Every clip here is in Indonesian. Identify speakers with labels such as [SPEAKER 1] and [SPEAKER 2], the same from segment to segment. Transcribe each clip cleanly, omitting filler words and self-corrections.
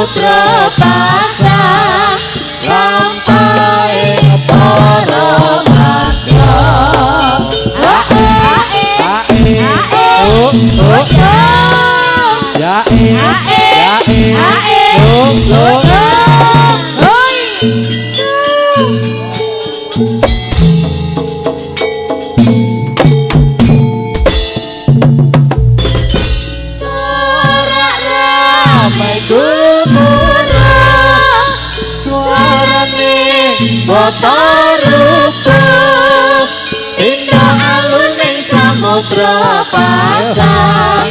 [SPEAKER 1] samudra pasang lampahe para madya sorak ramai gumura suarane bata rupa indah alun ning samudra pasang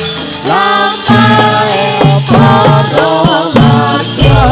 [SPEAKER 1] lampahe para madya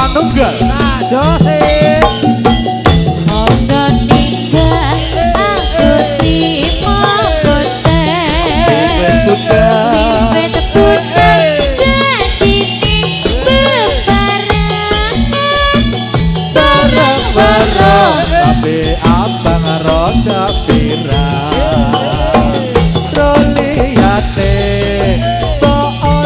[SPEAKER 2] manunggal
[SPEAKER 1] dose ojo ninggal aku trimo bocah wit putih janjine bebarengan bareng-bareng
[SPEAKER 2] tapi abang roda pirang roliyate
[SPEAKER 1] lamun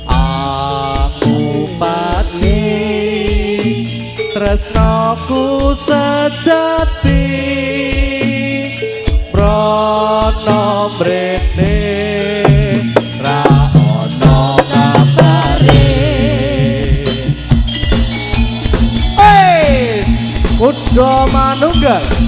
[SPEAKER 2] Aku pati tresnaku sejati Prono mrene ra ono kabare Kudo manunggal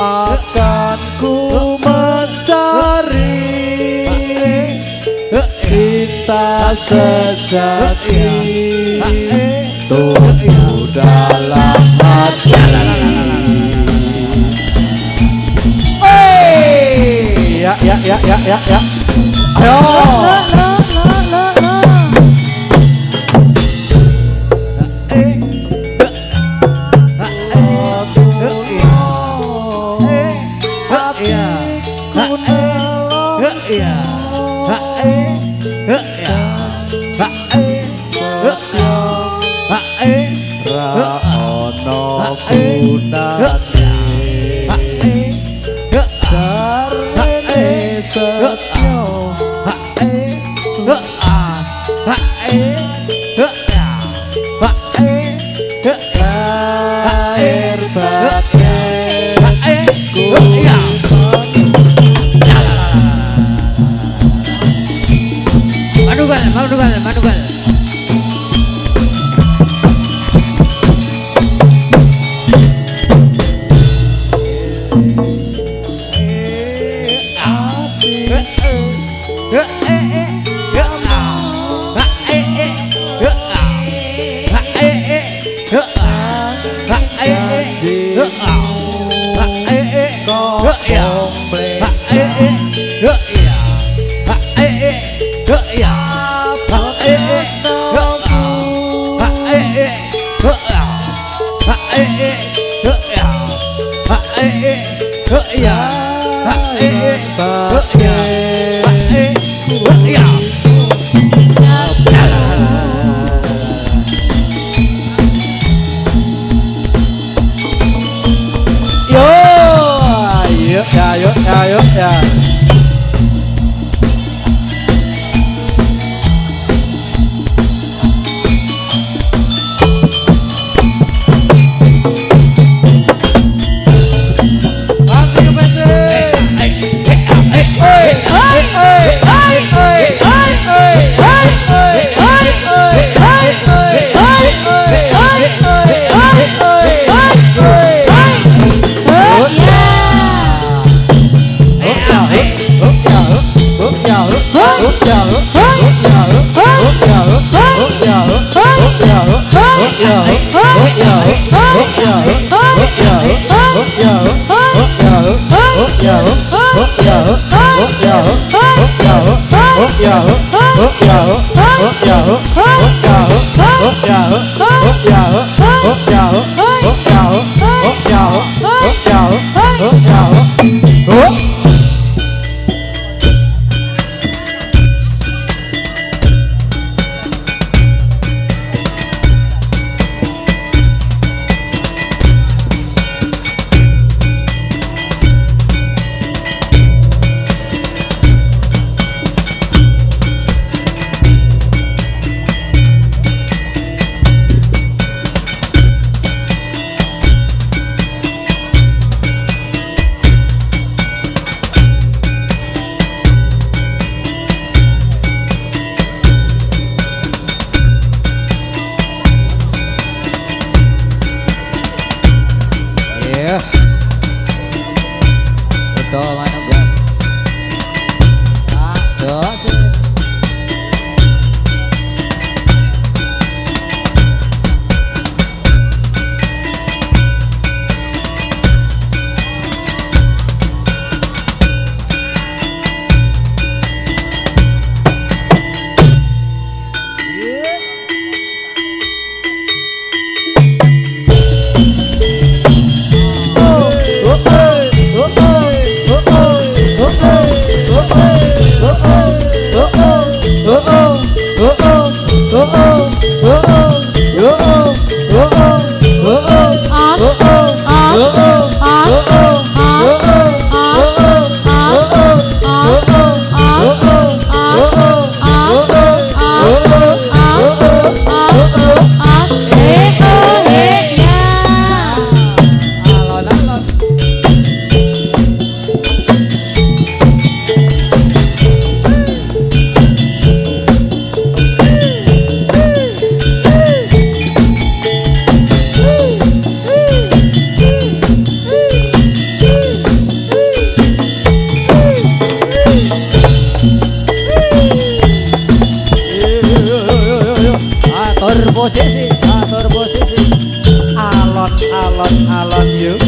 [SPEAKER 2] akan ku mencari cinta sejati tumbuh dalam hati. Ya. Ayo. Manugal. Ya. ya ho ho ya ho ho ya ho ho ya ho ho ya ho ho ya ho ho ya ho ho ya ho ho ya ho ho ya ho ho ya ho ho.
[SPEAKER 3] Betul mana enggak? Atur posisi. Alon yuk.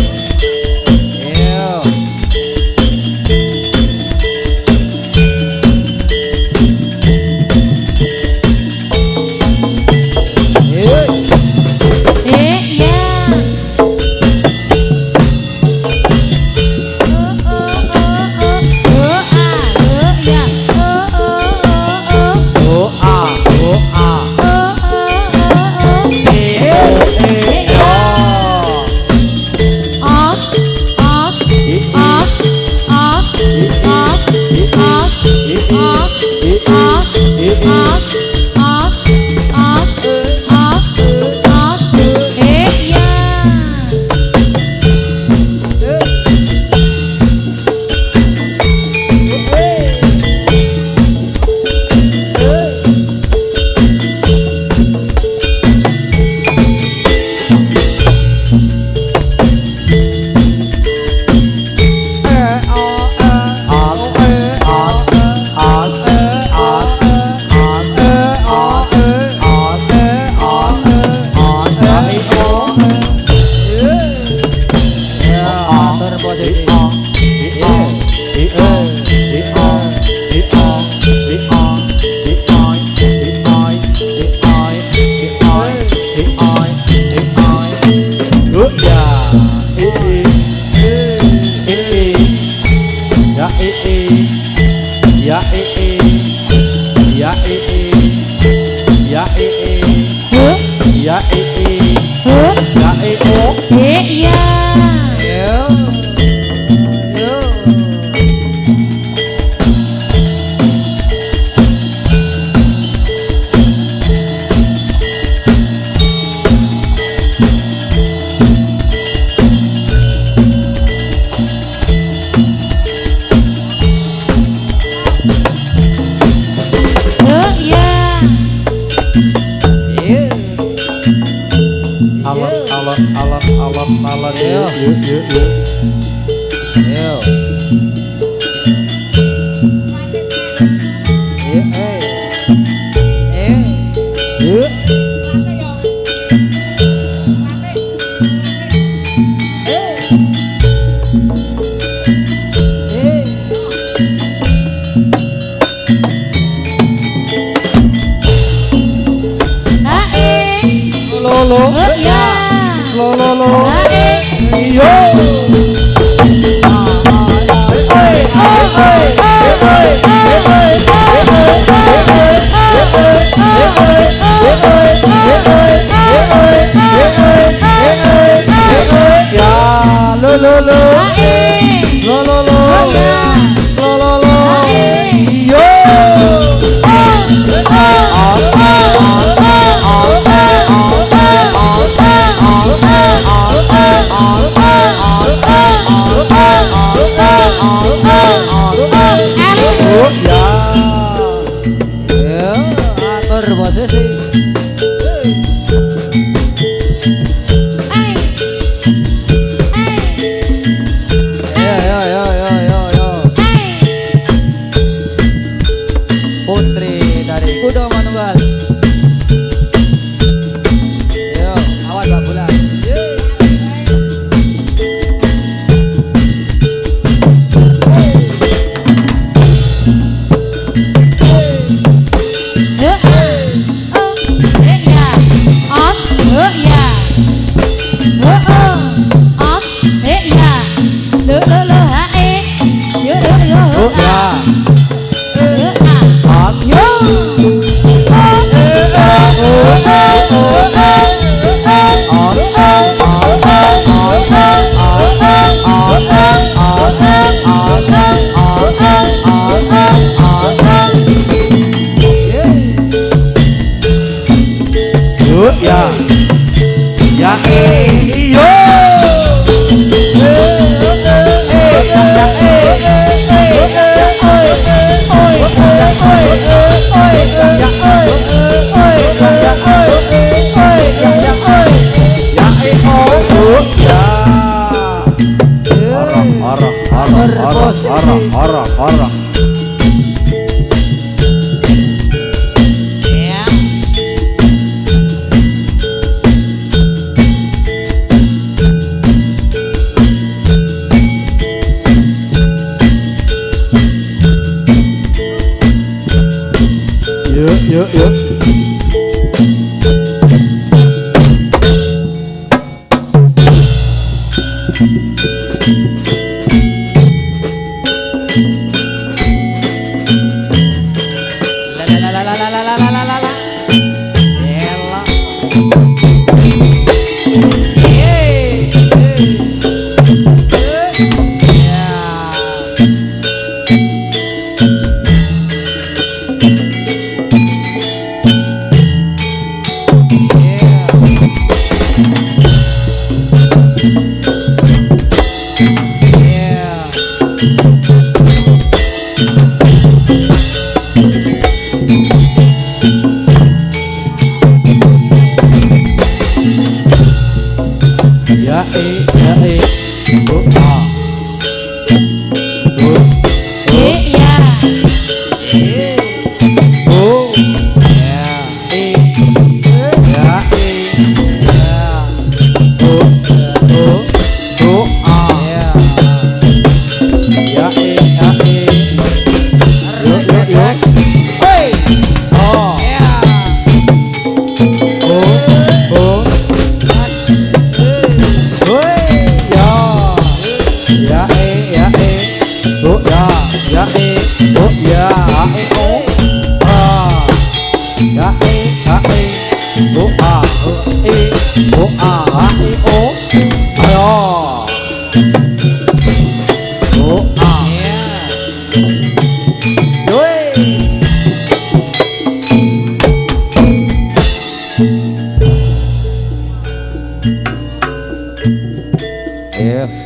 [SPEAKER 2] lo
[SPEAKER 1] Ae.
[SPEAKER 2] lo lo lo
[SPEAKER 1] Oh ya.
[SPEAKER 2] lo lo lo
[SPEAKER 1] Ae.
[SPEAKER 2] yo oh ya
[SPEAKER 3] Ya, atur posisi. Yo. Putri dari Kudo Manunggal. Yo, awas Mbak Bulan.
[SPEAKER 2] oh ya yo ya ya yo Arah. Yuk.
[SPEAKER 3] La. Ela.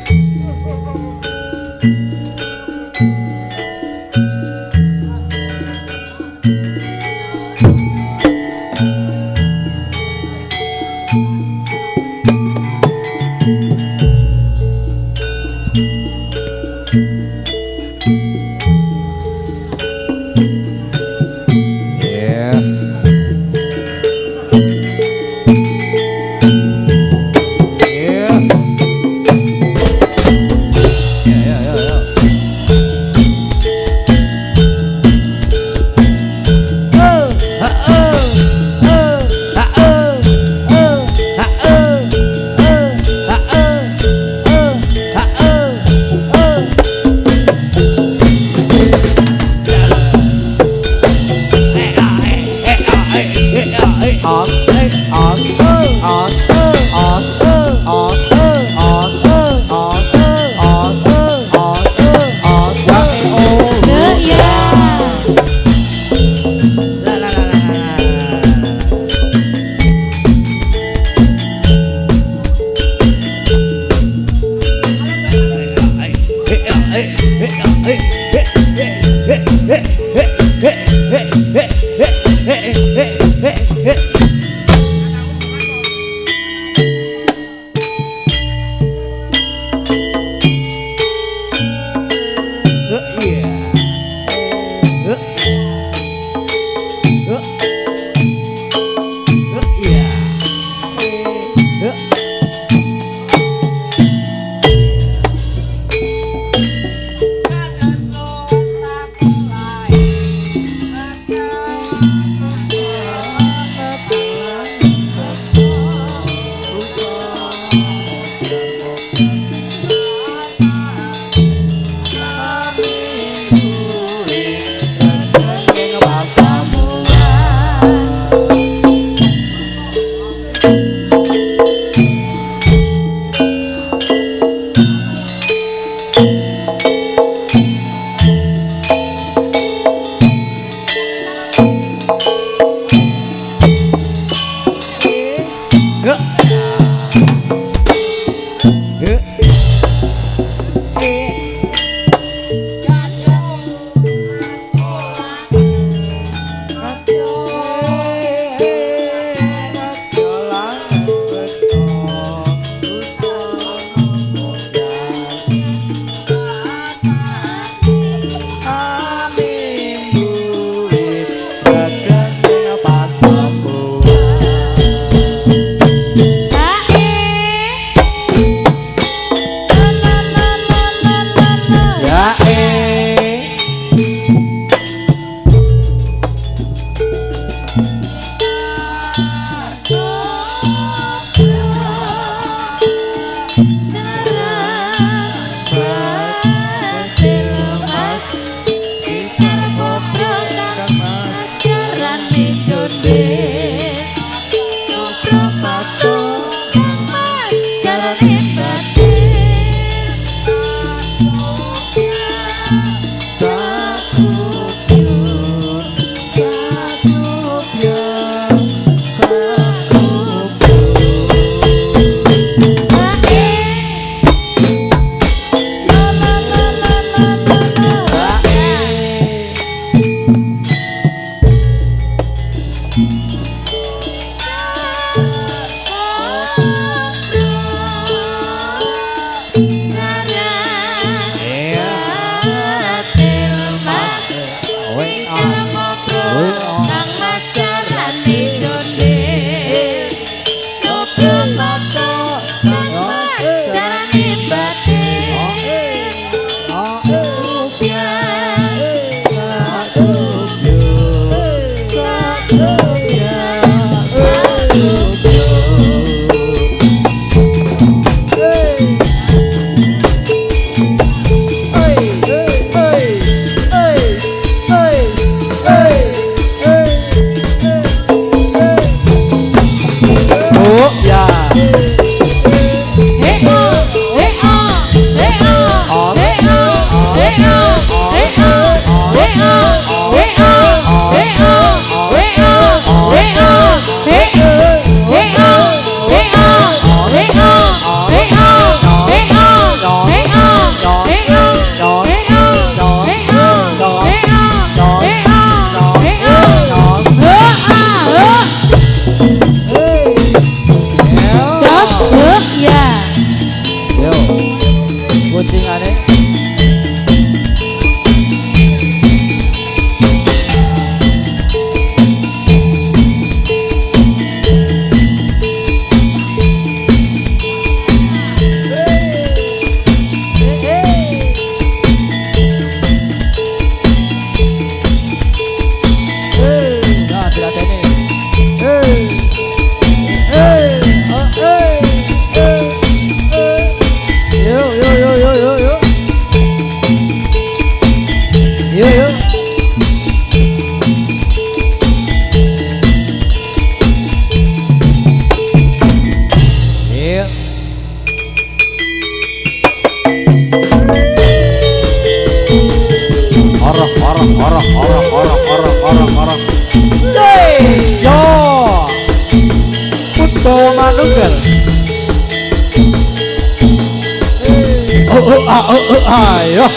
[SPEAKER 2] Ayo.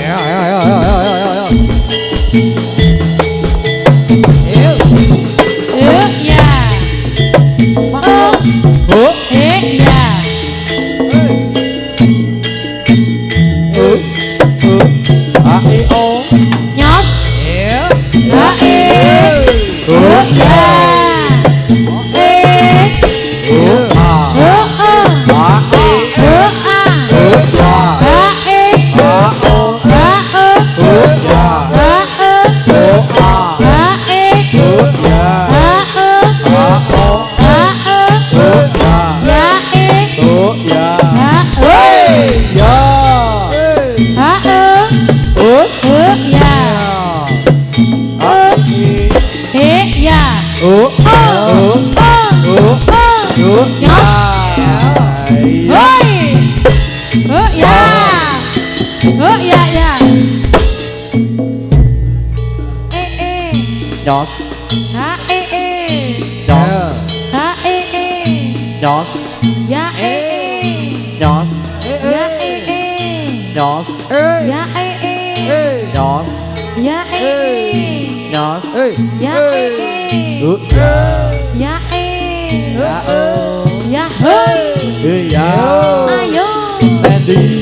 [SPEAKER 3] Ya, ya.
[SPEAKER 1] Ya. Ya.
[SPEAKER 2] Ayo.
[SPEAKER 1] Nyos.
[SPEAKER 3] Ya.
[SPEAKER 1] Ya. Ya.
[SPEAKER 2] Nyos. Nyos. Nyos. Nyos. Nyos. Nyos. Iya. Andy.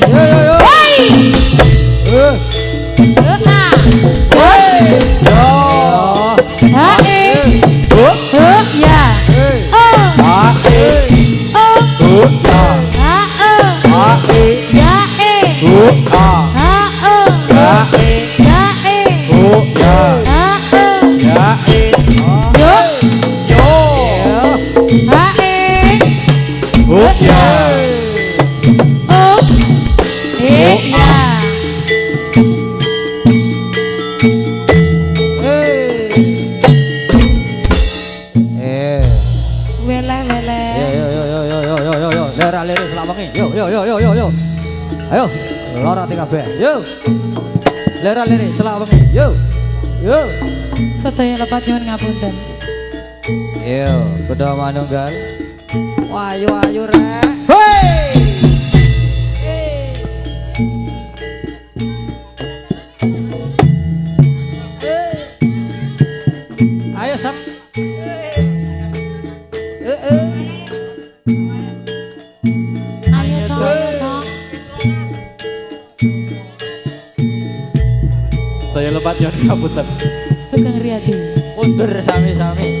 [SPEAKER 3] Lirik selawangi. Yo. Ayo, loro kabeh. Yo. Lirik selawangi. Yo.
[SPEAKER 1] Sedaya lepat nyuwun ngapunten.
[SPEAKER 3] Yo, kudu manunggal. Ayo rek. Hei. Ayo sam.
[SPEAKER 2] Saya lepat nyuwun ngapunten.
[SPEAKER 1] Sugeng Riyadi.
[SPEAKER 3] Mundur sami-sami.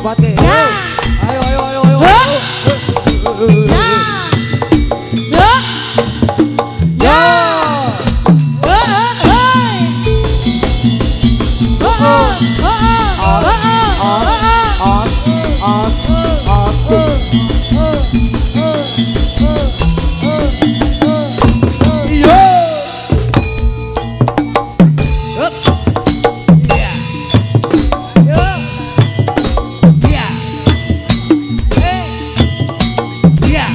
[SPEAKER 3] cepat ke.
[SPEAKER 1] Ya.
[SPEAKER 3] Ayo.
[SPEAKER 1] Ya. Ya. Ya.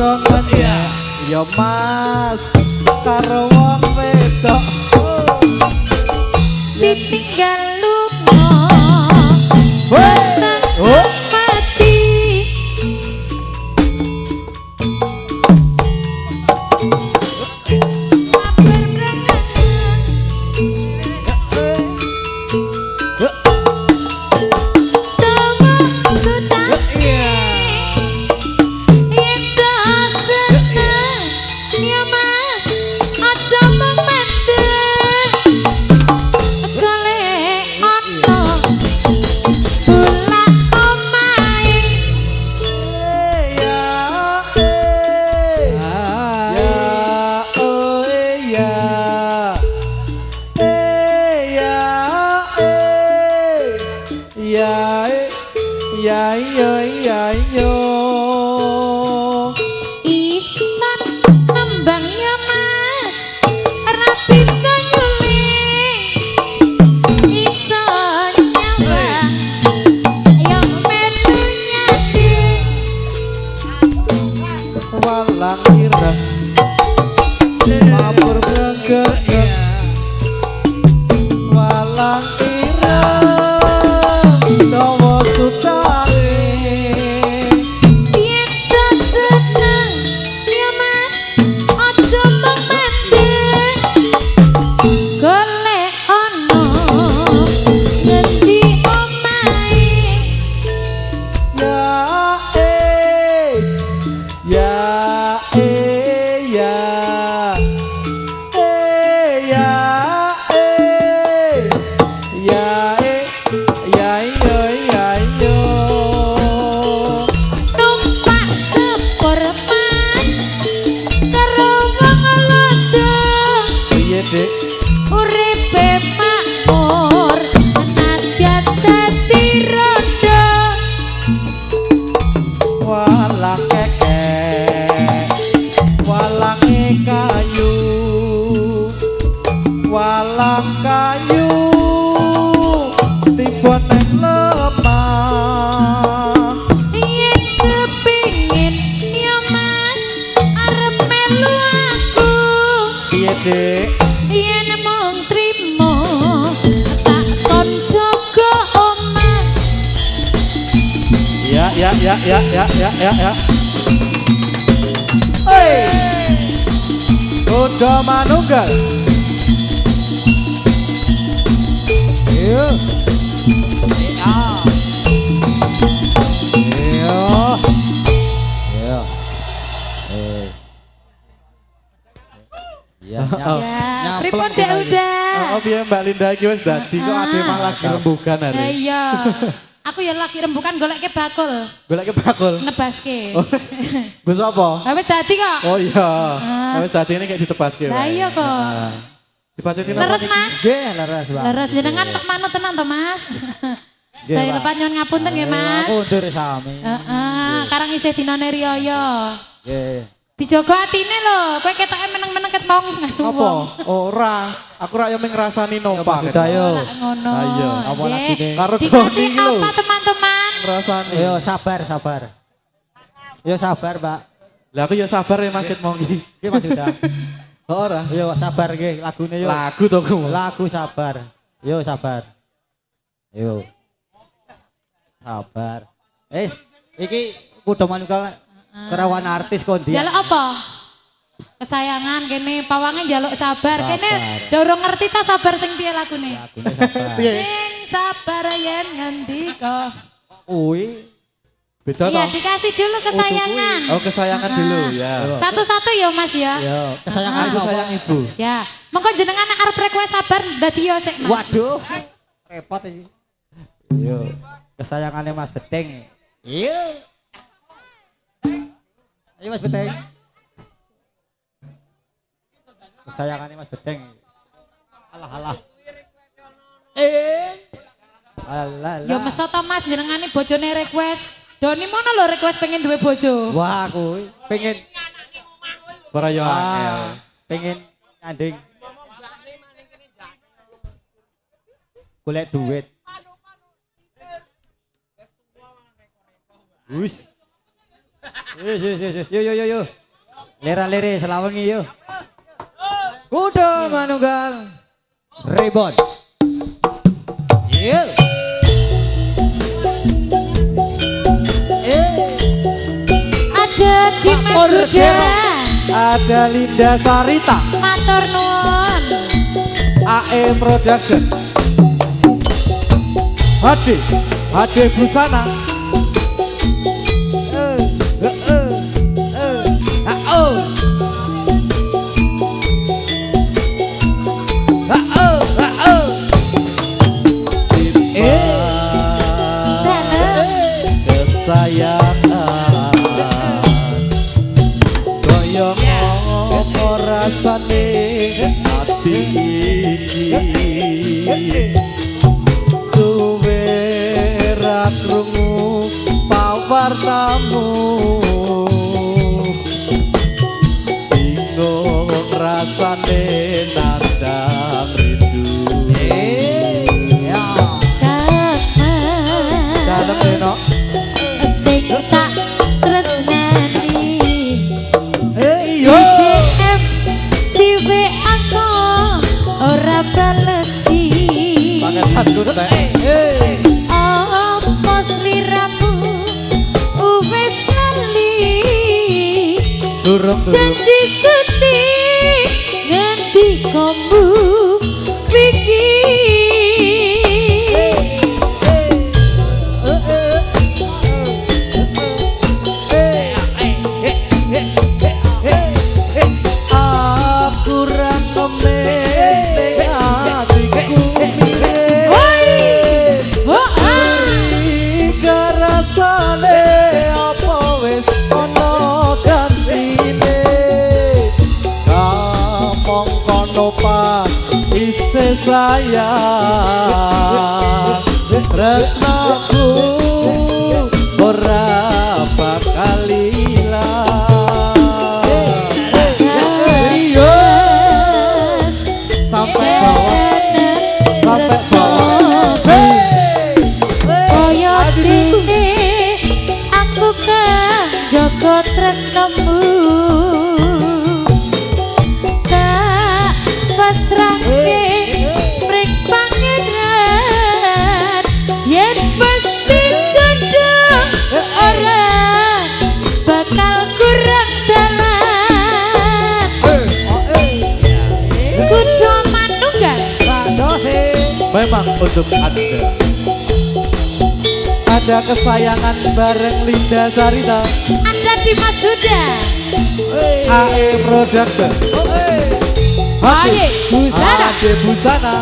[SPEAKER 2] durung ngenyek ya mas karo wong wedok
[SPEAKER 1] ditinggal lunga
[SPEAKER 2] Wey! Oh.
[SPEAKER 1] mati Isan nembangnya mas rapi senyuling iso nyambang yang melunya di
[SPEAKER 2] walang ireng mabur bergerak walang ireng dawa sutane
[SPEAKER 1] yen tak seneng ya mas aja memendek golek ono ngendi omahe
[SPEAKER 2] ya ya yo
[SPEAKER 1] numpak sepur mas karo wong londo
[SPEAKER 2] iya dek
[SPEAKER 1] uripe makmur nadyan dadi rondo
[SPEAKER 2] walang kekek walange kayu walang kayu tiba neng lemah
[SPEAKER 1] yen kepingin ya mas arep melu aku
[SPEAKER 2] iya dek
[SPEAKER 1] yen mung trimo tak kon jaga omah
[SPEAKER 2] ya hei udah manunggal iya
[SPEAKER 3] Iya. Iya.
[SPEAKER 2] Oh.
[SPEAKER 1] ya pripun dek udah
[SPEAKER 2] Oh piye Mbak Linda iki wis dadi kok ade mah lagi rembugan
[SPEAKER 1] ya
[SPEAKER 2] hari.
[SPEAKER 1] iya aku ya lagi rembukan goleke bakul
[SPEAKER 2] Golek bakul.
[SPEAKER 1] nebaske
[SPEAKER 2] Oh. Gus apa?
[SPEAKER 1] wis dadi kok
[SPEAKER 2] Oh iya. Wis dadi ini kayak ditebaske.
[SPEAKER 1] lah iya kok
[SPEAKER 2] Dipacuti
[SPEAKER 1] leres mas
[SPEAKER 3] Nggih, leres, Pak.
[SPEAKER 1] leres jenengan kok manut tenan to mas sedaya
[SPEAKER 3] Pak.
[SPEAKER 1] lepat nyuwun ngapunten nggih mas
[SPEAKER 3] Mundur sami.
[SPEAKER 1] heeh karang isih dinane riyaya
[SPEAKER 3] Nggih.
[SPEAKER 1] dijogo atine lho kowe ketoke meneng-meneng ket mau
[SPEAKER 2] Apa? Ora. Aku rak yo ming ngrasani
[SPEAKER 3] Pak
[SPEAKER 2] numpak.
[SPEAKER 3] Sudayo.
[SPEAKER 1] ngono
[SPEAKER 2] Ayo,
[SPEAKER 3] apa
[SPEAKER 1] Nggih.
[SPEAKER 3] lagune?
[SPEAKER 2] Karo
[SPEAKER 1] dikasih
[SPEAKER 2] Doni iki lho.
[SPEAKER 1] apa teman-teman
[SPEAKER 2] Ngrasani.
[SPEAKER 3] Yo sabar. Yo sabar, Pak.
[SPEAKER 2] Lah aku ya sabar ya Mas ket mau iki.
[SPEAKER 3] Nggih Mas Sudah.
[SPEAKER 2] Ora.
[SPEAKER 3] Yo sabar nggih lagune yo.
[SPEAKER 2] Lagu to ku.
[SPEAKER 3] Lagu sabar. Yo sabar. Yo. Sabar. Iki kudu manunggal kerawan artis kondi.
[SPEAKER 1] jaluk apa kesayangan kene pawange njaluk sabar kene
[SPEAKER 3] Sabar.
[SPEAKER 1] dorong ngerti ta sabar sing piye lagune
[SPEAKER 3] Lagune sabar.
[SPEAKER 2] Piye?
[SPEAKER 1] sing sabar yen ngendika
[SPEAKER 3] Kuwi
[SPEAKER 2] Beda
[SPEAKER 1] iya
[SPEAKER 2] to.
[SPEAKER 1] dikasih dulu kesayangan
[SPEAKER 2] Oh kesayangan dulu ya.
[SPEAKER 1] satu-satu ya mas ya
[SPEAKER 3] yo kesayangan
[SPEAKER 2] Aku sayang ibu.
[SPEAKER 1] ya mongko jenengan arep request sabar dadi yo sik mas
[SPEAKER 3] Waduh. Repot iki. Yo. Kesayangane Mas Beting. Iya. Ayo Mas Beting. Kesayangane Mas Beting. Alah. Alah.
[SPEAKER 1] ya meso to mas jenengane bojone request Doni mono lho request pengen duwe bojo
[SPEAKER 3] Wah, kuwi pengen
[SPEAKER 2] Ora yo angel.
[SPEAKER 3] pengen nyanding. Golek duit. Wis. Yes. Yo. Lera-lere selawengi yo. Kuda manunggal. Rebon. Yo.
[SPEAKER 1] Ada Dimas Huda.
[SPEAKER 2] Ada Linda Sarita.
[SPEAKER 1] Matur nuwun.
[SPEAKER 2] AE Production. HD Busana. Kesayangan goyong rasane ati suwe ra krungu pawartamu bingung rasane nandang rindu dalam deno
[SPEAKER 1] Sing tak tresnani.
[SPEAKER 2] yo
[SPEAKER 1] DM di WA ko ora balesi.
[SPEAKER 2] pangetan teh
[SPEAKER 1] Apa sliramu wis lali.
[SPEAKER 2] durung
[SPEAKER 1] Janji suci nganti kombu pikir.
[SPEAKER 2] aku ra ngemene atiku mirip Ika rasane apa wis ana gantine Kamong kono pak isih sayang Retnaku ora bakal ilang Iya sampai bawah
[SPEAKER 1] Kaya dene aku kan jaga tresnamu. Tak pasrahke mring pangeran yen pasti jodoh ora bakal kurang dalan. Kudu manunggal.
[SPEAKER 2] memang untuk Anda ada kesayangan bareng Linda Sarita
[SPEAKER 1] Ada Dimas Huda.
[SPEAKER 2] AE Production
[SPEAKER 1] Ade Busana.
[SPEAKER 2] Ade Busana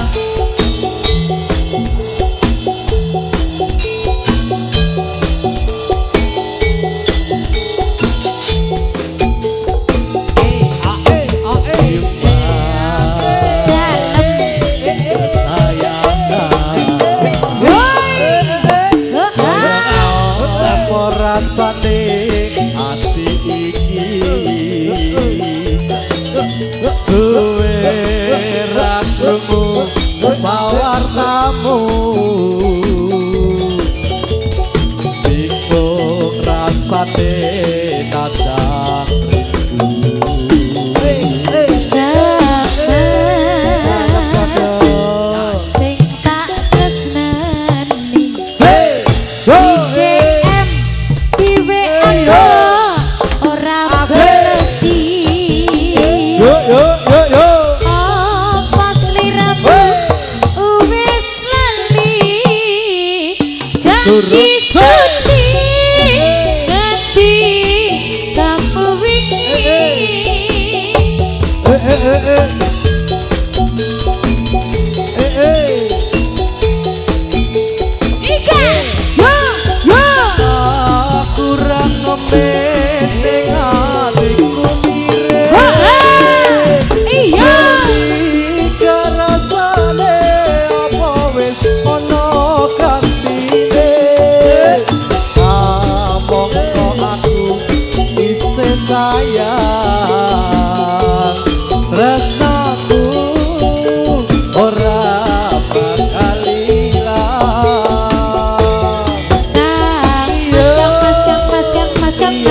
[SPEAKER 2] rasane ati iki suwe ra krungu pawartamu bingung rasane nandang
[SPEAKER 1] Sing tak tresnani.
[SPEAKER 2] rindu
[SPEAKER 1] DM di WA ko ora balesi.
[SPEAKER 2] yo
[SPEAKER 1] Apa sliramu wis lali. Janji suci nganti kamu wingi. Ika, yo.
[SPEAKER 2] aku ra ngombe ning atiku mirip
[SPEAKER 1] Iya.
[SPEAKER 2] Ika rasane apa wis ana gantine Kamong kok aku isih sayang Tresnaku ora bakal ilang
[SPEAKER 1] Mas Kang,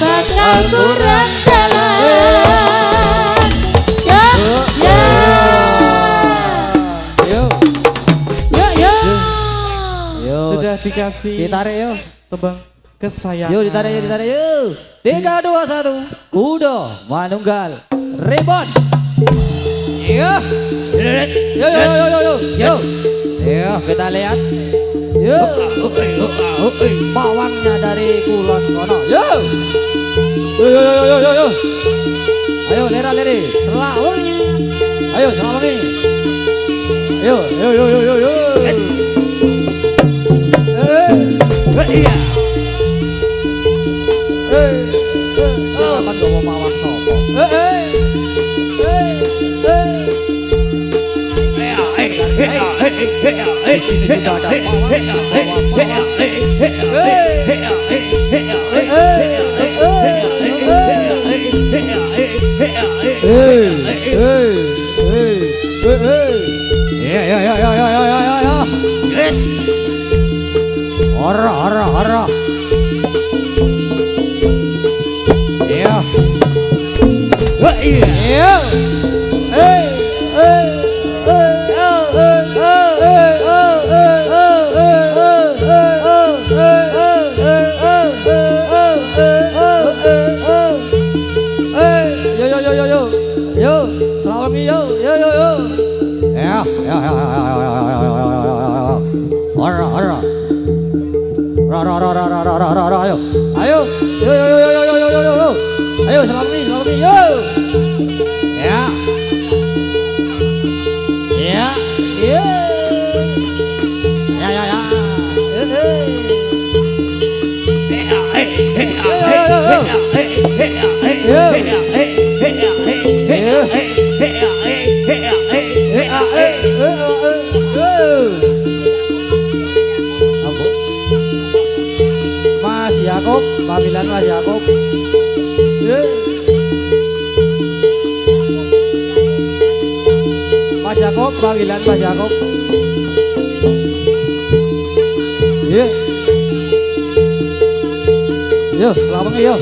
[SPEAKER 1] bakal kurang jalan. Ya, ya.
[SPEAKER 3] Yuk.
[SPEAKER 1] Yuk, yuk.
[SPEAKER 3] Yuk.
[SPEAKER 2] Sudah dikasih
[SPEAKER 3] Ditarik yuk.
[SPEAKER 2] tebang kesayangan.
[SPEAKER 3] Yuk ditarik yuk, ditarik yuk. 3, 2, 1. Kudo manunggal. Ribon. Yuk. Yuk, yuk, yuk, yuk, yuk. Yuk. Yuk, kita lihat. Yuk. Pawangnya dari kulon kono. Yuk. Yuk, yuk, yuk, yuk, yuk, yuk. Ayo, lera-leri. Selawangi. Ayo, selawangi. Yuk, yuk, yuk, yuk, yuk, yuk. Iya. Kapan gak mau mawar sopo? Hara. Iya. Iya. Yo, selawangi yo. Ya. Hara. Ayo. Yo. Ayo, selawangi yo. Ya. Ya. Ya. Mas Yakob, panggilan Mas Yakob. Mas Yakob, panggilan Mas Yakob. Yo, selamat yo.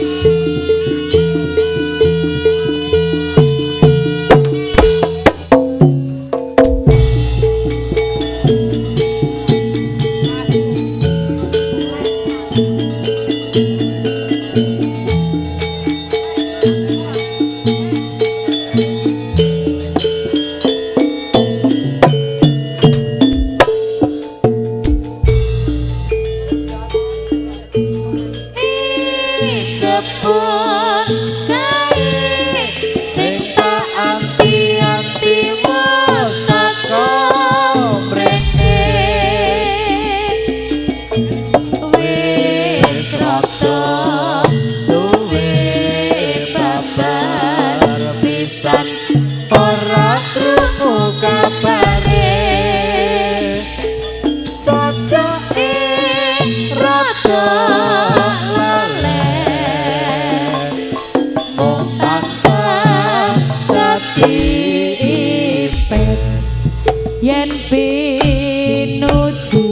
[SPEAKER 1] Yen pinuju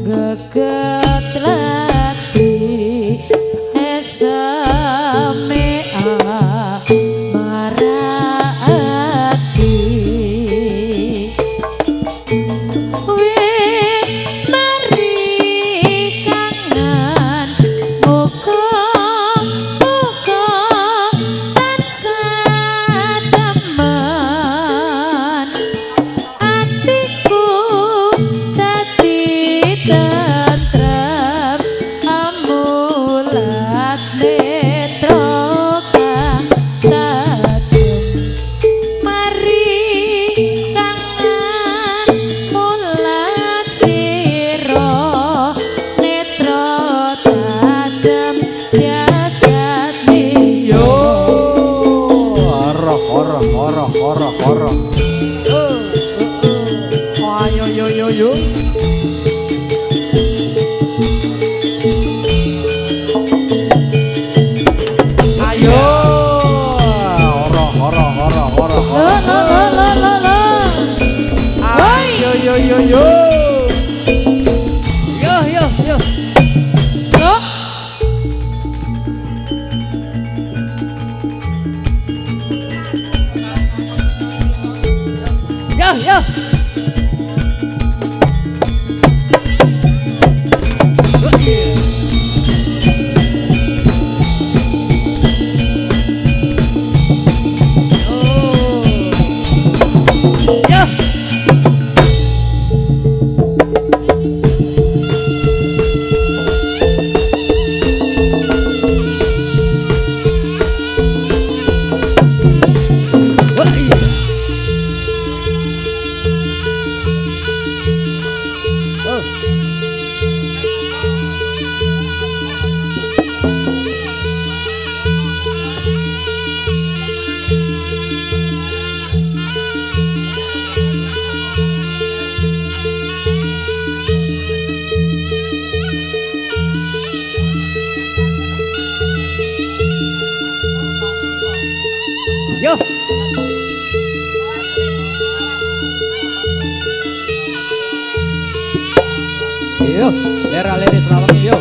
[SPEAKER 1] geget lati esame marati wis mari kangen muga-muga tansah temen atiku dadi tentrem amulat netra kang tajem mari kangen mulat sira netra tajem jasad
[SPEAKER 3] Yo, hara. Ayo, yo. Ayo, hara. Ayo, yo. Yo. Yo. Yo. Yo, lera liris rawang yo.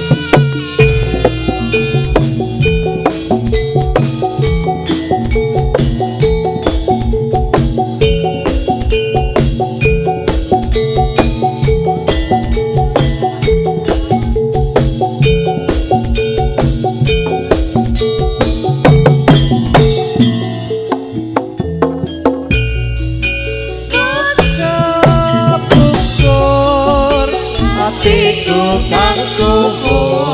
[SPEAKER 2] Hatiku kan kukur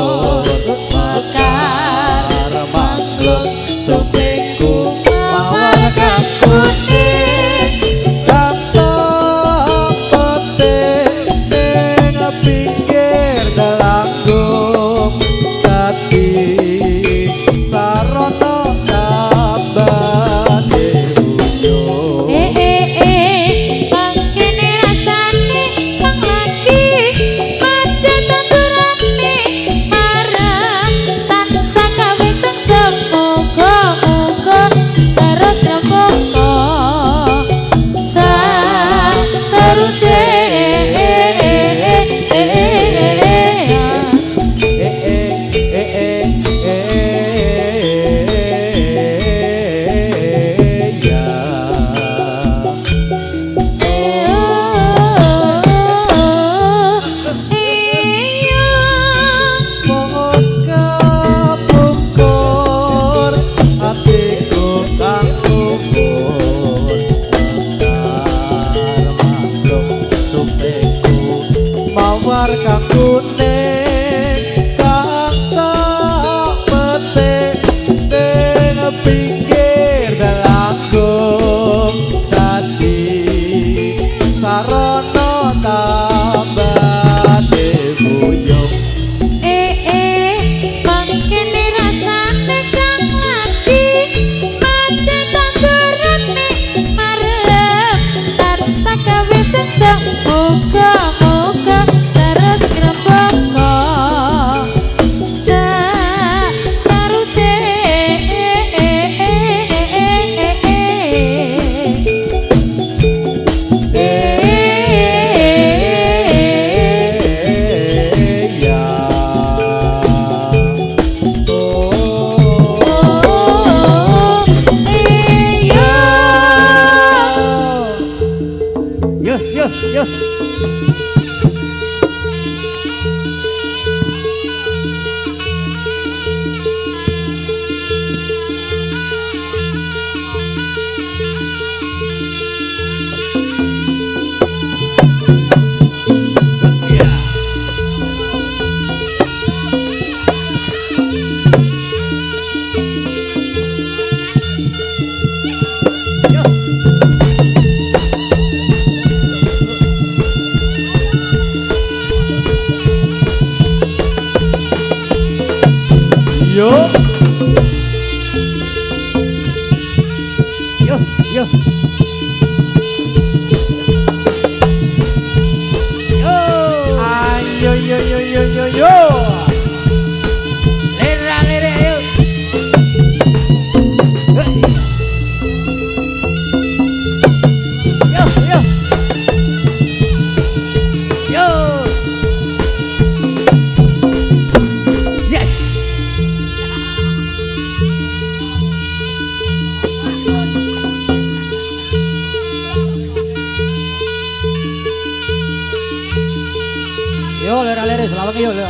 [SPEAKER 3] selamat yuk, yuk.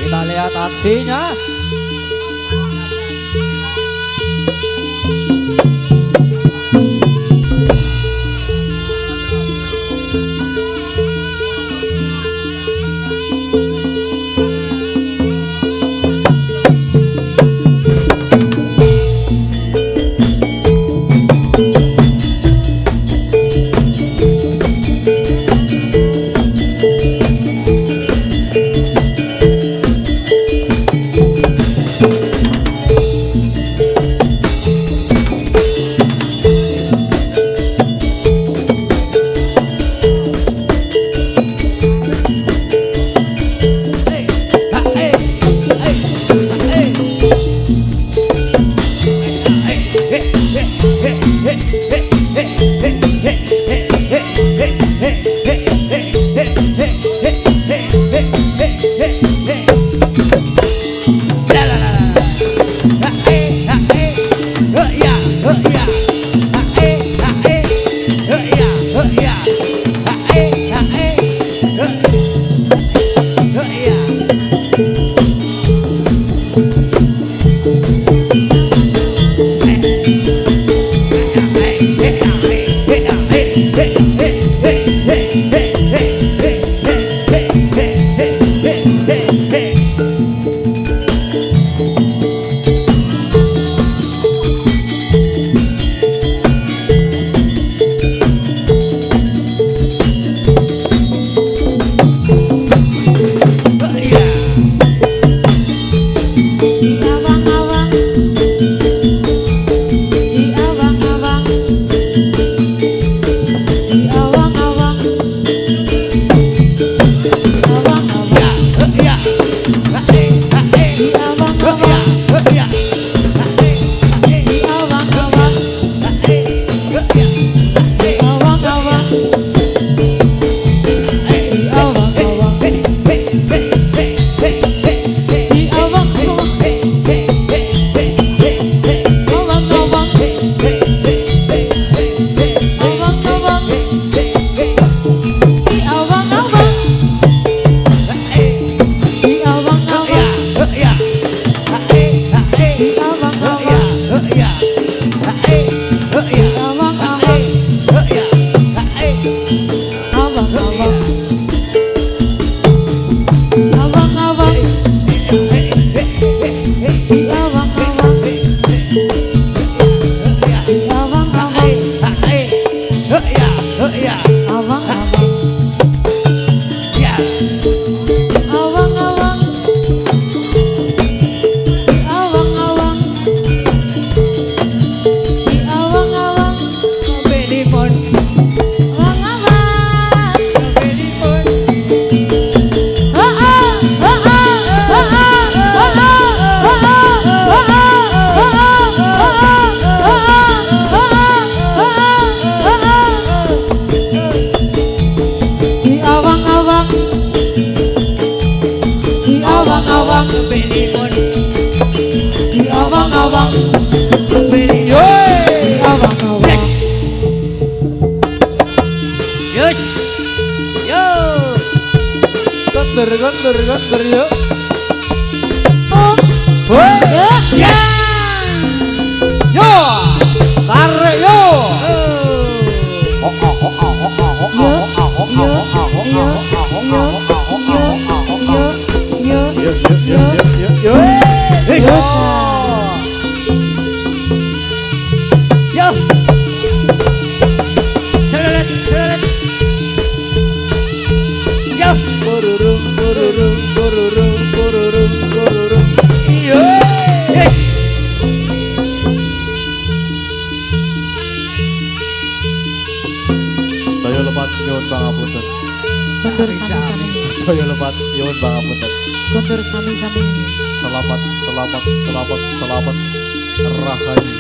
[SPEAKER 3] Kita lihat aksinya.
[SPEAKER 2] Gondor yuk.
[SPEAKER 1] Ya.
[SPEAKER 2] Yo, tarik yo. Saya lepat nyuwun pangapunten.
[SPEAKER 1] Kondur sami-sami.
[SPEAKER 2] Saya lepat nyuwun pangapunten.
[SPEAKER 1] Kondur sami-sami.
[SPEAKER 2] Selamat. Rahayu.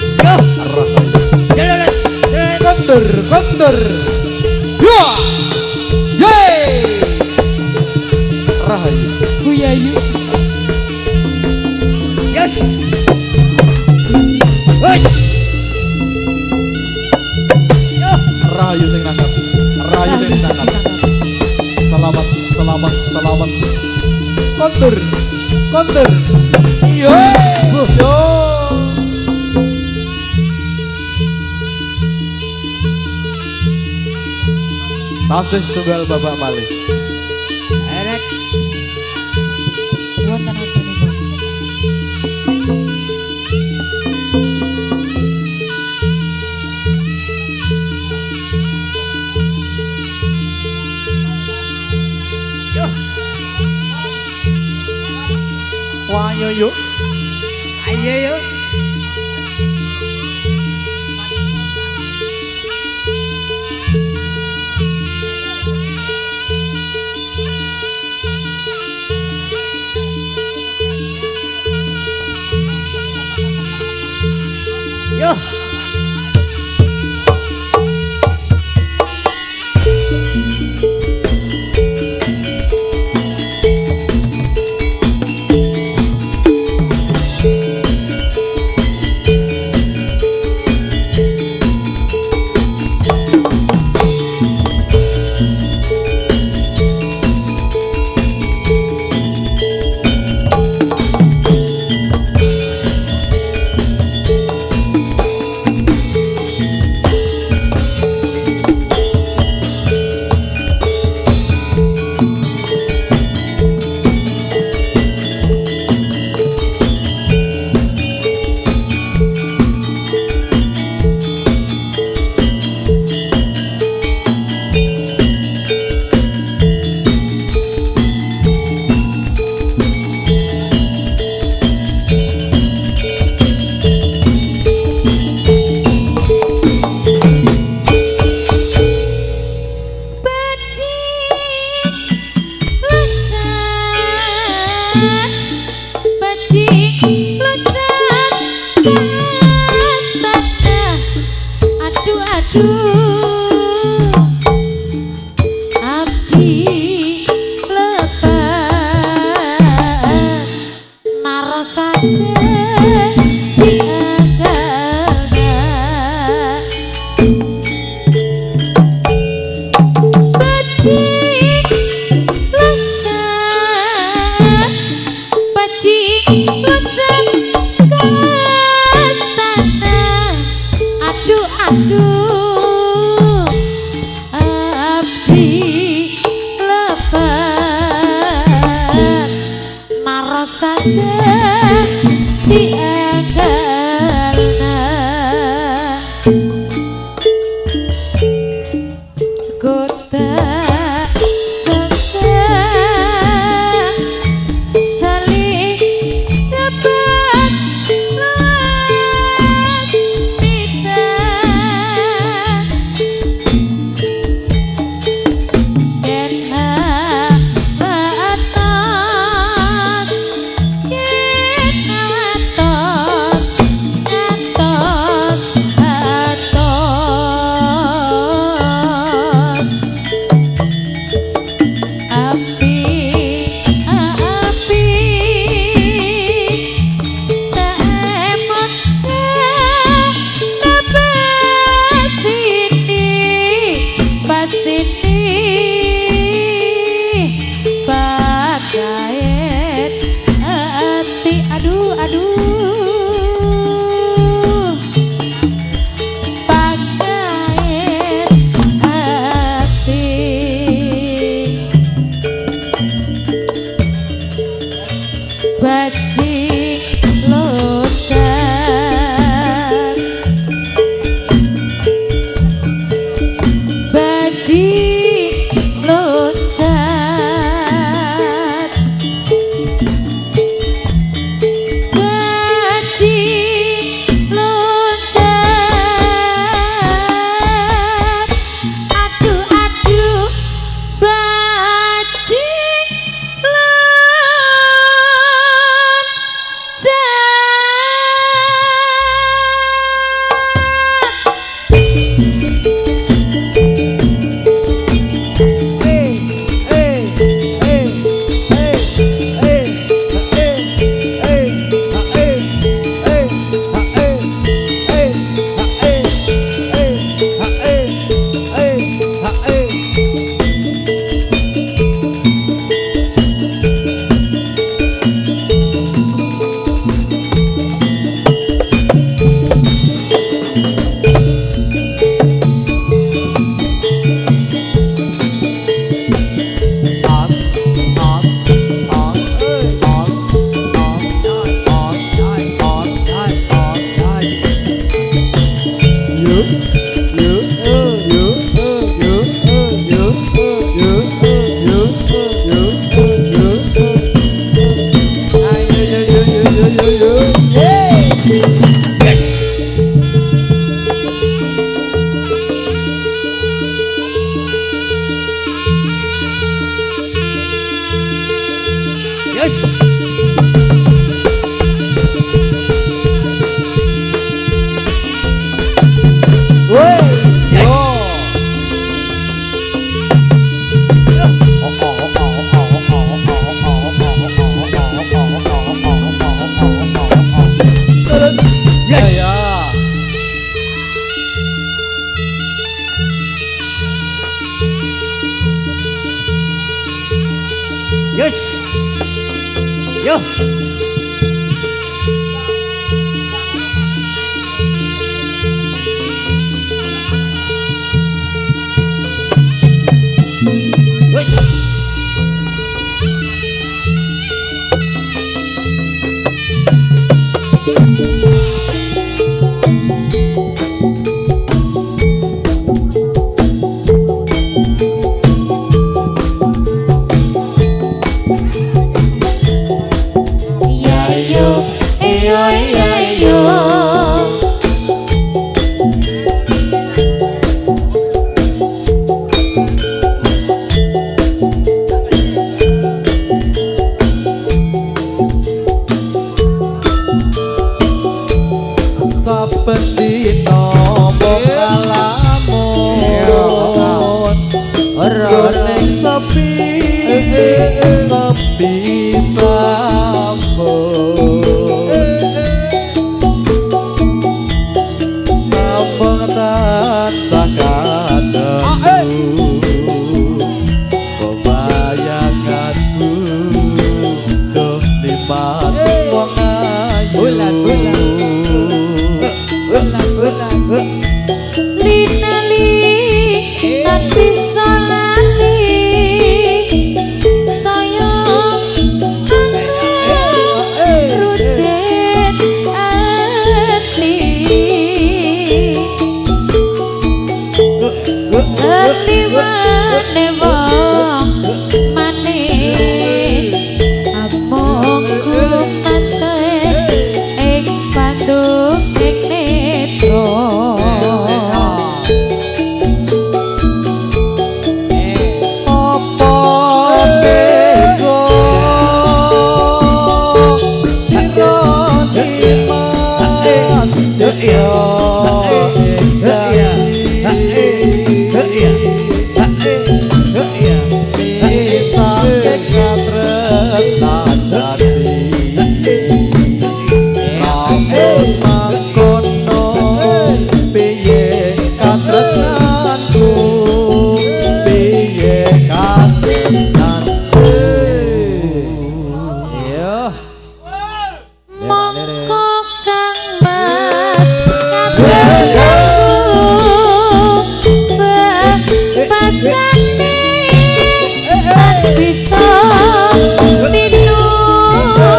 [SPEAKER 2] Kondur. Yo. Yeay. Rahayu.
[SPEAKER 1] Buyayu.
[SPEAKER 2] Rahayu sing nangkap. Selamat. kontur, kontur. Yo, yo. Tasih tunggal Bapak Malih.
[SPEAKER 3] Erek.
[SPEAKER 1] Wonten asinipun.
[SPEAKER 2] Wah, yo yo.
[SPEAKER 3] Ayo yuk. Yo. Yo.
[SPEAKER 2] Saben dina mung ngalamun ning sepi sepi sambut Nampung tansah kadangku Kebayanganku Duh limat wong ayu
[SPEAKER 1] Linali tak bisa lali sayang rujet hati hati wane wong manis among kumanten ing pandung ing netro mongko kang mas kadangku pasane tak bisa dinunggu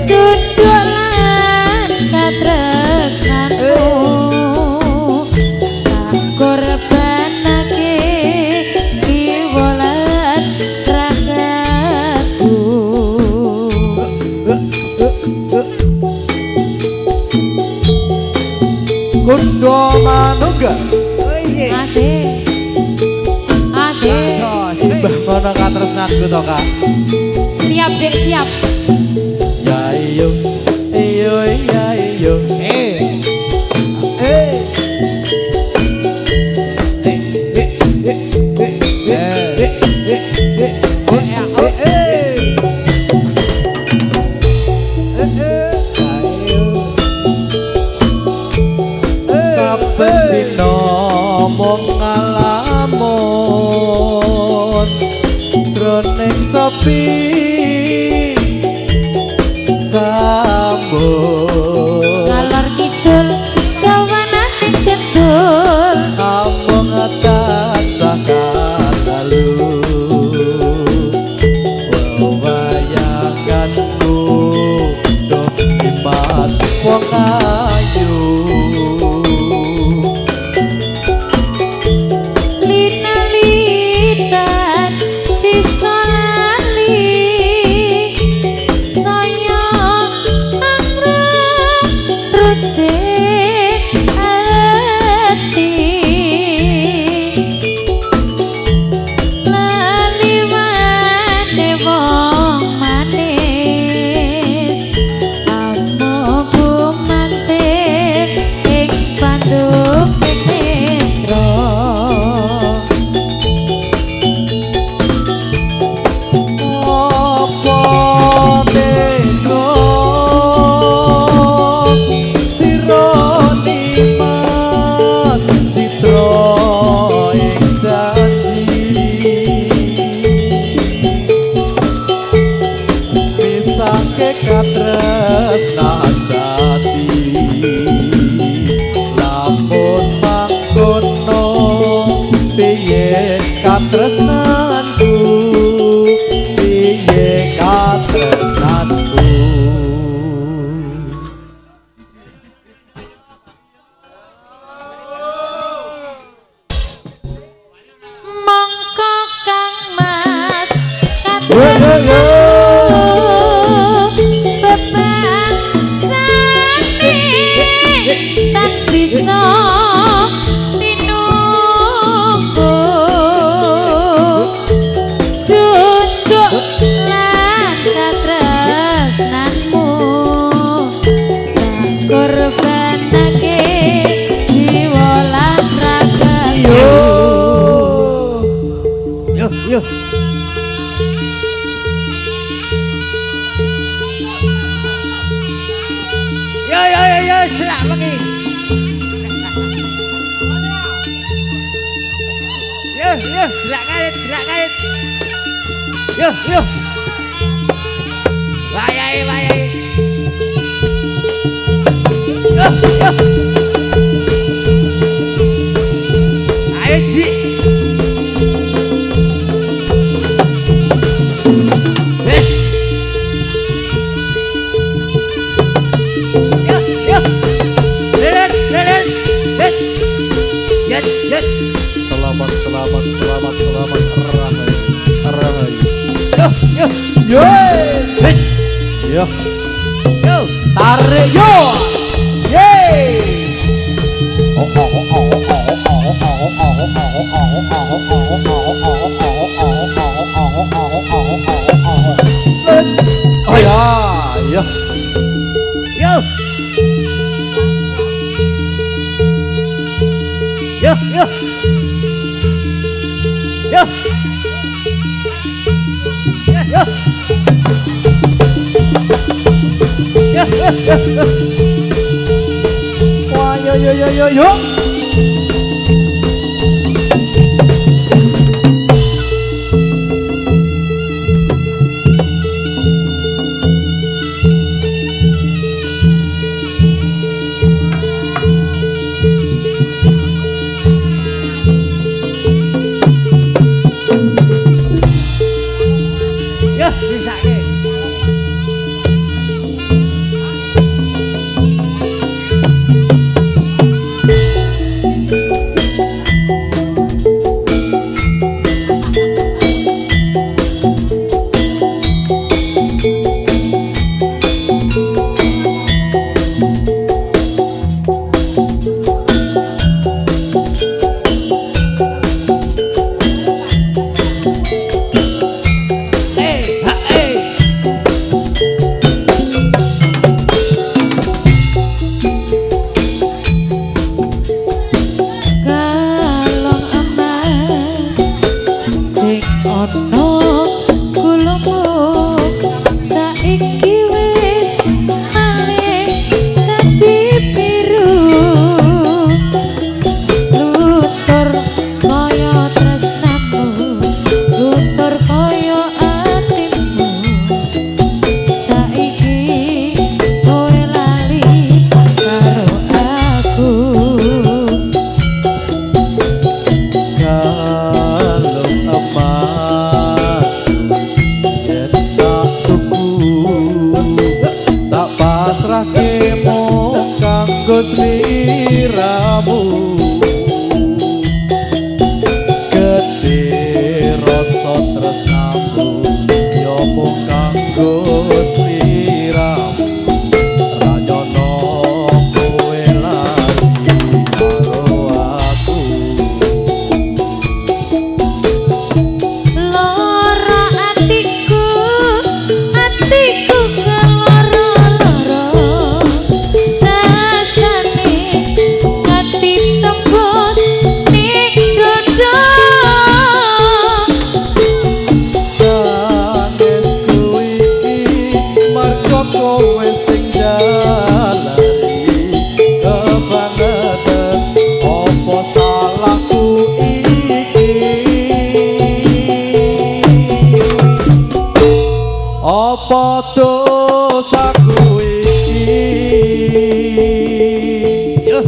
[SPEAKER 1] jodolan katresnanku tak korbanake jiwa lan ragaku
[SPEAKER 2] Kundo manunggal
[SPEAKER 1] asik asik
[SPEAKER 2] simbah ngono katresnanku to Kak
[SPEAKER 1] siap dek siap
[SPEAKER 2] ya iyo iyo ya iyo saben dina mung ngalamun jroning sepi hakikat tresnan jati lamun mangkono piye katresnanku piye katresnanku
[SPEAKER 1] Mongko Kang Mas
[SPEAKER 2] yo yo yo
[SPEAKER 1] bebangsane tak bisa tinunggu sunduk lan katresnanmu tak korbanake jiwa lan ragamu
[SPEAKER 3] Yo yo. Yo selak lagi. Yo selak ngarit. Yo. Wayai. Yo. Ayo Ji. Yes.
[SPEAKER 2] selamat rahayu
[SPEAKER 3] Yo.
[SPEAKER 2] yo
[SPEAKER 3] Yo.
[SPEAKER 2] tarik yo
[SPEAKER 3] Yeay.
[SPEAKER 2] oh ya
[SPEAKER 3] Yo.
[SPEAKER 2] wah yo
[SPEAKER 3] Yo, bisa ke.
[SPEAKER 2] sliramu gede rasa tresnamu yo mung kanggo sliramu rajono kowe lagi karo aku
[SPEAKER 1] Loro atiku keloro-loro rasane ati tembus ning dodo
[SPEAKER 2] Sanesku iki marko kowe sing jalari kebangetan opo salahku iki opo dosaku iki.
[SPEAKER 3] Yo,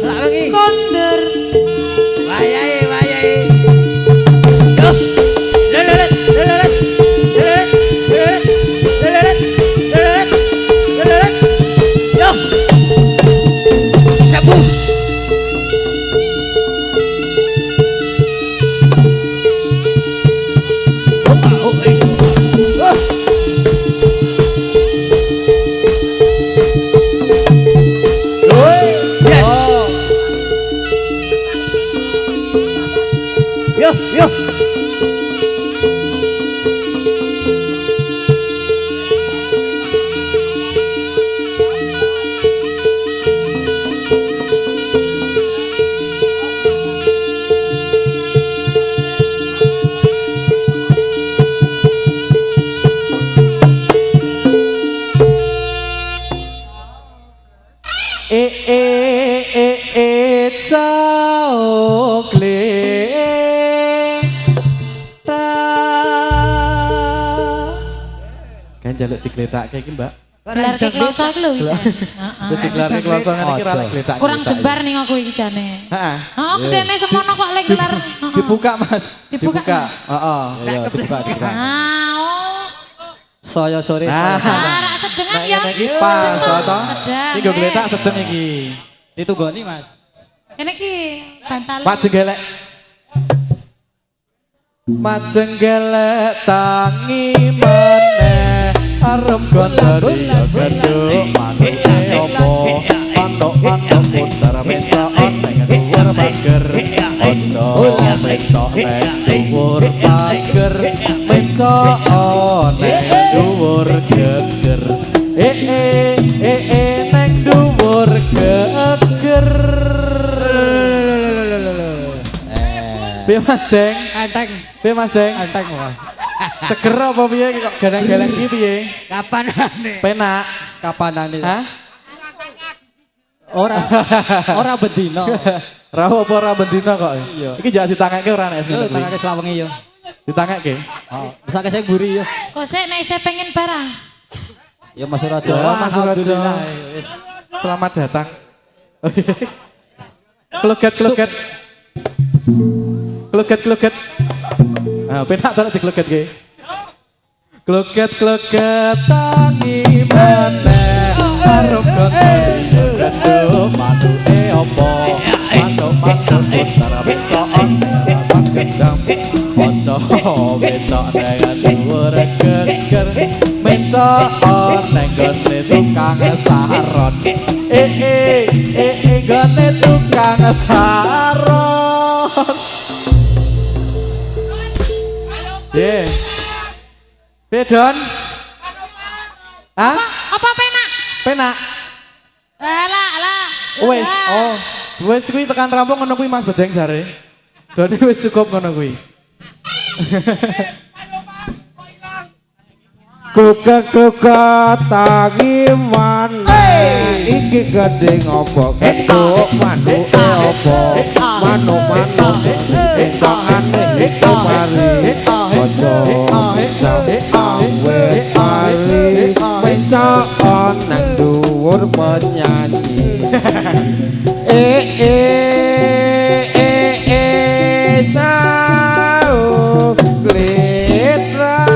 [SPEAKER 3] selak lagi.
[SPEAKER 1] Kondur.
[SPEAKER 3] Wayahe. Yo, lelet. Yo, sabu. Yo.
[SPEAKER 2] Kan jaluk digletake iki, Mbak.
[SPEAKER 1] Gelar ke kloso iki lho bisa.
[SPEAKER 2] Wis digelarke kloso ngene iki ora gletak.
[SPEAKER 1] Kurang jebar nih aku iki jane.
[SPEAKER 2] Heeh.
[SPEAKER 1] Oh, gedene semono kok lek gelar.
[SPEAKER 2] Dibuka, Mas.
[SPEAKER 1] Dibuka.
[SPEAKER 2] Heeh.
[SPEAKER 3] Ya, dibuka.
[SPEAKER 1] Oh.
[SPEAKER 3] Saya sore.
[SPEAKER 1] Rak sedengan ya.
[SPEAKER 2] Iki pas to.
[SPEAKER 1] Sedang.
[SPEAKER 2] Iki go gletak sedeng iki.
[SPEAKER 3] Ditunggoni, Mas.
[SPEAKER 1] Kene iki bantal.
[SPEAKER 2] Pak jenggelek. Mat jenggelek tangi meneh arep gondori genduk manuke opo manuk putar mencok ning dhuwur pager ojo mencok ning dhuwur pager mencok ning dhuwur geger ning dhuwur geger. Piye Mas Deng?
[SPEAKER 3] Enteng.
[SPEAKER 2] Piye Mas Deng?
[SPEAKER 3] Enteng wae.
[SPEAKER 2] Seger apa piye kok galeng-galeng iki piye?
[SPEAKER 3] Kapanane?
[SPEAKER 2] Penak.
[SPEAKER 3] Kapanane?
[SPEAKER 2] Hah?
[SPEAKER 3] Ora bedino.
[SPEAKER 2] Ra apa ora bendina kok. Iki jangan ditangeke ora nek
[SPEAKER 3] Yo,
[SPEAKER 2] ngene kuwi.
[SPEAKER 3] tangake slawengi yo.
[SPEAKER 2] Ditangeke.
[SPEAKER 3] Heeh. Bisa saya buri yo.
[SPEAKER 1] Kok sik nek isih pengen barang.
[SPEAKER 3] Ya Mas Raja.
[SPEAKER 2] Ya, Mas Raja.
[SPEAKER 3] Alhamdulillah. Wis.
[SPEAKER 2] Selamat datang. Kluget. Kluget. Ah, penak ta dikluget ge. Kluget tangi meneh arep genduk manuke opo manuk putar mencok ning gendang ojo mencok ning dhuwur geger mencok ning gone tukang saron gone tukang saron. Ye. Bedon. Hah?
[SPEAKER 1] Apa penak?
[SPEAKER 2] Penak.
[SPEAKER 1] Lah.
[SPEAKER 2] Wes, oh. Wes kuwi tekan rampung ngono kuwi Mas Bedeng jare. Dene wis cukup ngono kuwi.
[SPEAKER 4] Kuka tangi mana iki gedeng opo genduk manuke opo manuk entokane itu mari ojo awe mari mencok nang dhuwur penyanyi cau glitra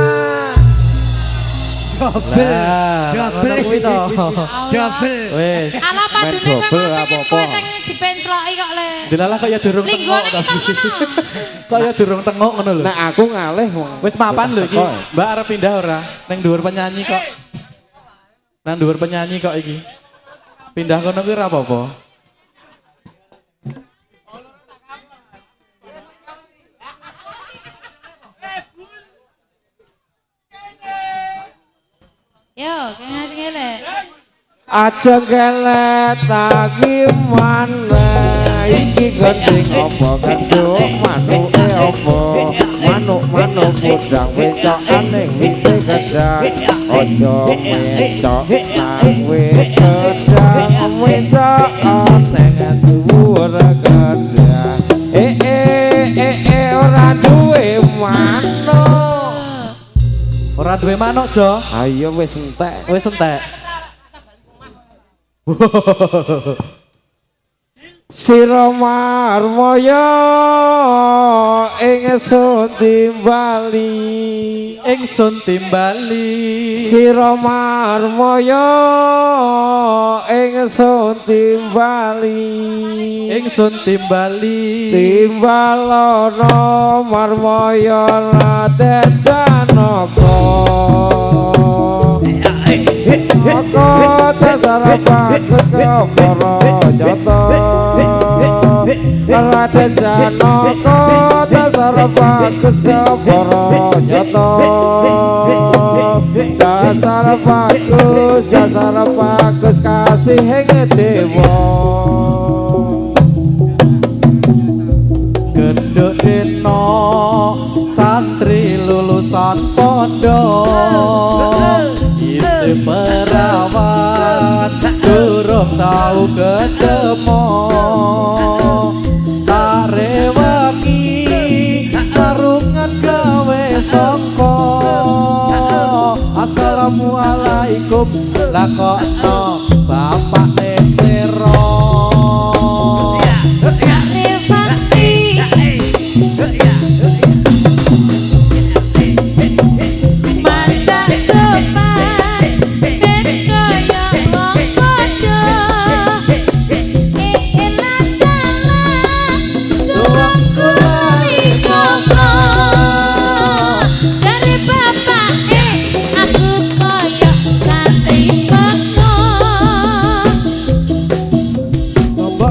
[SPEAKER 2] Double kuwi to.
[SPEAKER 3] Double.
[SPEAKER 2] Wes.
[SPEAKER 1] Ala padune
[SPEAKER 4] double
[SPEAKER 1] memang
[SPEAKER 4] apa-apa.
[SPEAKER 1] pengen kowe sing dipencloki kok le.
[SPEAKER 2] Dilalah kok ya durung tengok.
[SPEAKER 1] Linggone
[SPEAKER 2] to.
[SPEAKER 1] ngisor kono.
[SPEAKER 2] Kok ya durung tengok ngono lho.
[SPEAKER 4] nek aku ngalih wong
[SPEAKER 2] Wis mapan lho iki. Mbak arep pindah ora? Ning dhuwur penyanyi kok. Nang dhuwur penyanyi kok iki. Pindah kono kuwi ora apa-apa.
[SPEAKER 1] Yo, kene sing ele.
[SPEAKER 4] aja gelet tangi mana iki gending opo genduk manuke opo manuk pudang wecokan ning wite gedang aja mecok nang wit gedang wecokan ning dhuwur gedang ora duwe manuk
[SPEAKER 3] Ora
[SPEAKER 2] Ora duwe manuk, Jo.
[SPEAKER 3] Ayo wis entek.
[SPEAKER 2] Wis entek.
[SPEAKER 4] Sira marmaya ingsun timbali
[SPEAKER 2] Ingsun timbali.
[SPEAKER 4] Sira marmaya ingsun timbali
[SPEAKER 2] Ingsun timbali.
[SPEAKER 4] Timbalana marmaya Raden Janaka Maka dasar bagus ke para jata Raden Janaka dasar bagus ke para jata Dasar bagus kasih dewa
[SPEAKER 2] Genduk dino santri lulusan pondok isi perawan durung tau ketemu tarewangi sarungan gawe songko assalamualaikum lakokno bapak netero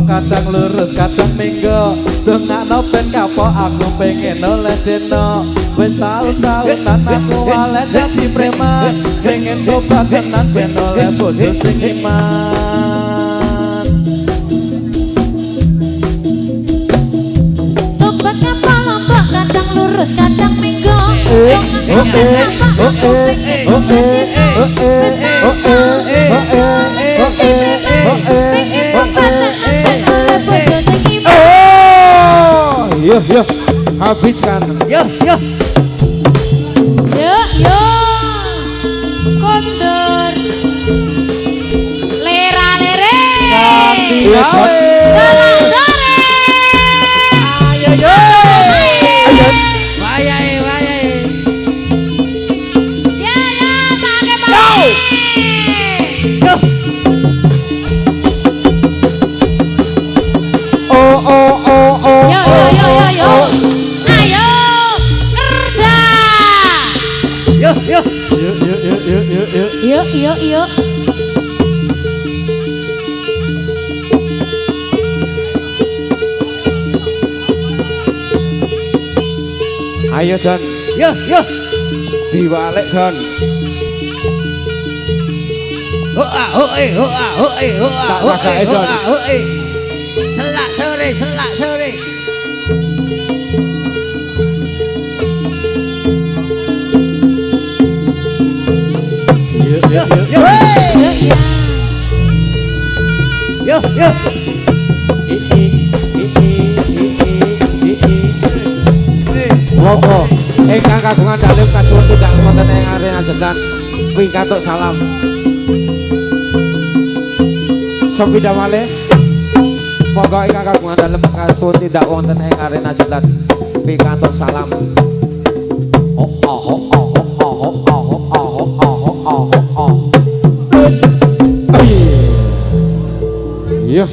[SPEAKER 2] kadang lurus kadang minggu dongakno ben kapok aku pengen oleh deno wis taun-taunan aku oleh dadi preman pengen go bagenan ben oleh bojo sing iman
[SPEAKER 1] Tobat kapal lombok kadang lurus kadang minggu
[SPEAKER 4] Yo habiskan
[SPEAKER 3] Yo
[SPEAKER 1] kondur lera-lere
[SPEAKER 2] gawe
[SPEAKER 1] salah sore
[SPEAKER 3] ayo wayahe
[SPEAKER 1] ya sake mau yo ayo kerja yo
[SPEAKER 4] Ayo Jon
[SPEAKER 3] yo
[SPEAKER 4] diwalek Jon
[SPEAKER 3] selak sore yo
[SPEAKER 4] Monggo ingkang kagungan dalem kasuwun tidak wonten ing arena jendan wingatuk salam Sopida malih monggo ingkang kagungan dalem kasuwun tidak wonten ing arena jendan wingatuk salam Yo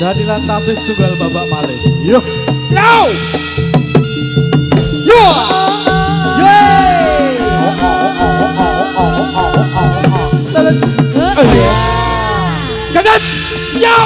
[SPEAKER 2] Jadilah tasih tunggal babak malih. Yo. Yo. Yo. Sedet. Yo.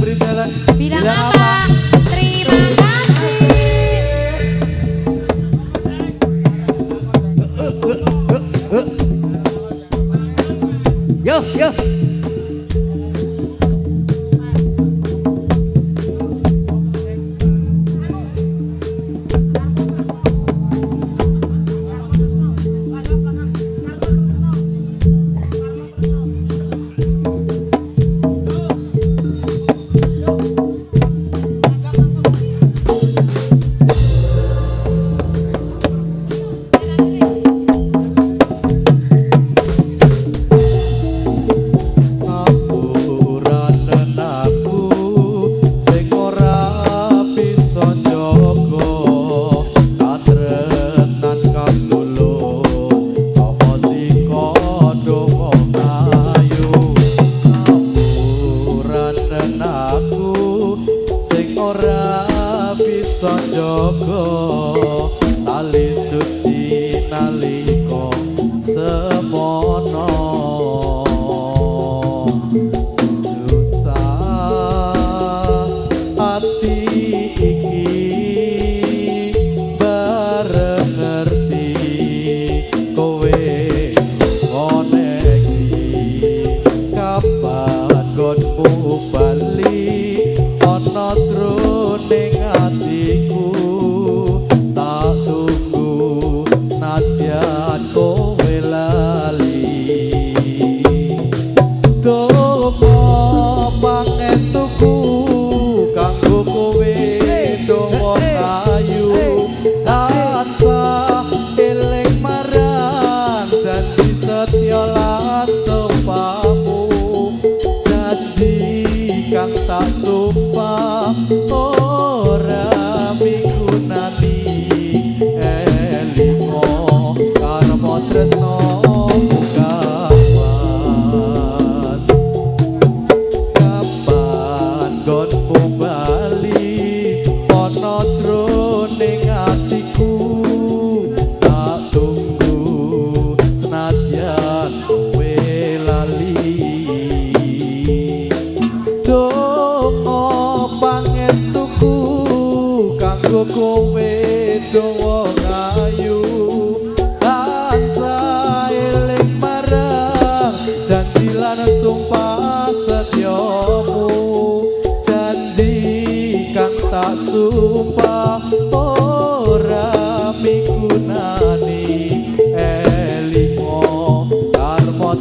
[SPEAKER 2] Beri jalan.
[SPEAKER 1] Bilang apa? Terima kasih.
[SPEAKER 3] Yo.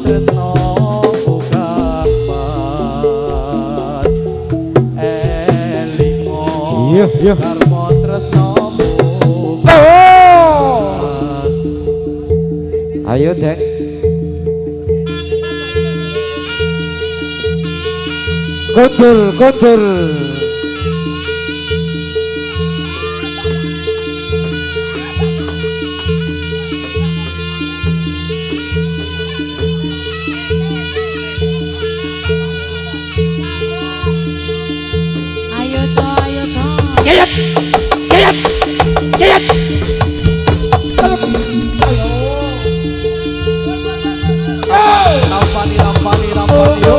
[SPEAKER 2] Tresno buka pas yo.
[SPEAKER 4] Karmo tresnomu. Ayo Dek.
[SPEAKER 2] Kodur.
[SPEAKER 1] Ayo co.
[SPEAKER 4] Lampani yo.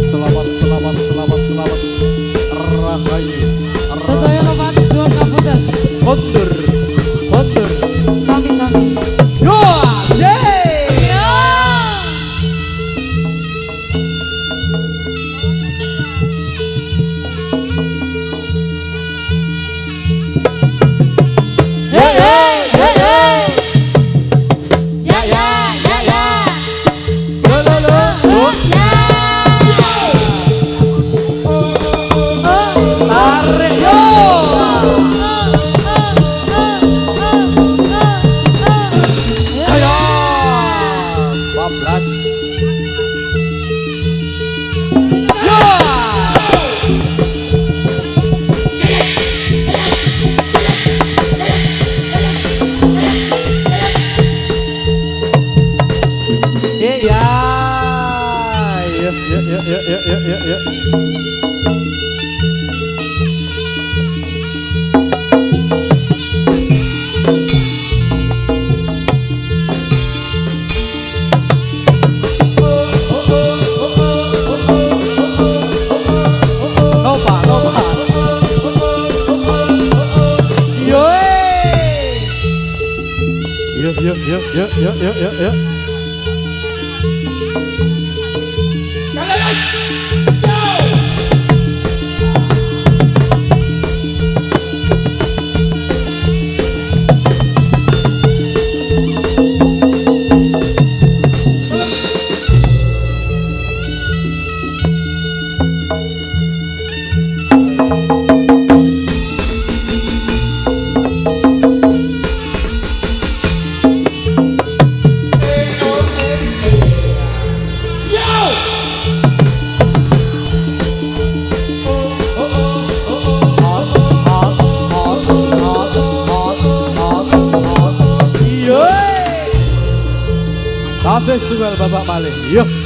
[SPEAKER 4] Selamat. Rahayu.
[SPEAKER 1] Sedaya lepat dua kabutan.
[SPEAKER 4] Kondur.
[SPEAKER 1] Sami.
[SPEAKER 4] Yo,
[SPEAKER 1] Yo. Hey. Ya.
[SPEAKER 4] Lo. Tarik yo. Ayo. 14. Yo. Iya. Yuk. Loba. Yuk. Festival Bapak Malih. Yuk.